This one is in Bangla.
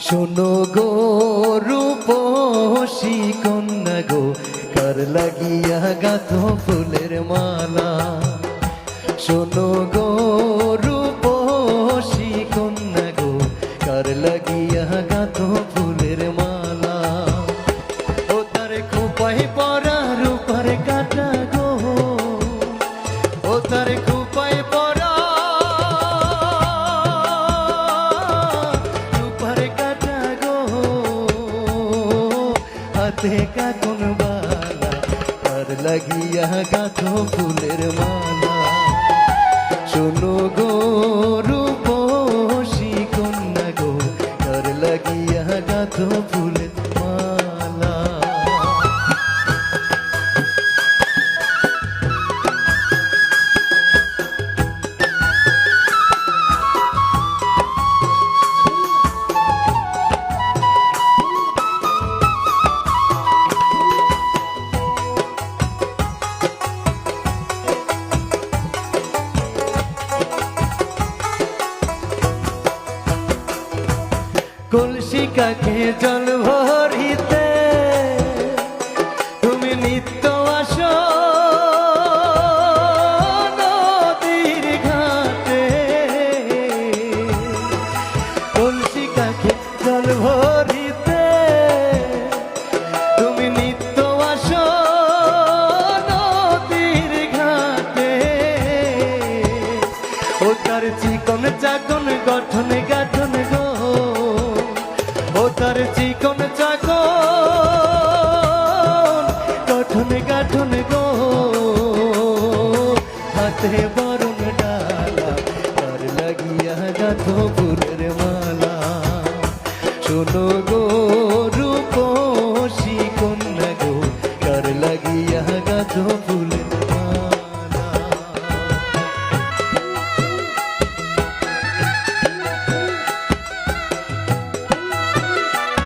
শোনো গো রূপসী কন্যা গো, কার লাগিয়া গাঁথো ফুলের মালা। শোনো গো রূপসী কন্যা গো, কার লাগিয়া গাঁথো ফুলের মালা। ও তার খোপায় পরা রূপার কাটা গো, ও তার খোপায় পরা রূপার কাটা গো, হাতে কাকন বালা, কার লাগিয়া গাঁথো ফুলের মালা। শোনো গো রূপসী কন্যা গো, কার লাগিয়া গাঁথো ফুলের মালা। কলসি কাকে জল ভরিতে তুমি নিত্য আসো নদীর ঘাটে। কলসি কাকে জল ভরিতে তুমি নিত্য আসো নদীর ঘাটে। ও তার চিকন চাকন গঠন গাঠন গো, ও তার চিকন চাকন গঠন গাঠন গো, হাতে বরণ ডালা, তার লাগিয়া গাঁথো ফুলের মালা। শোনো গো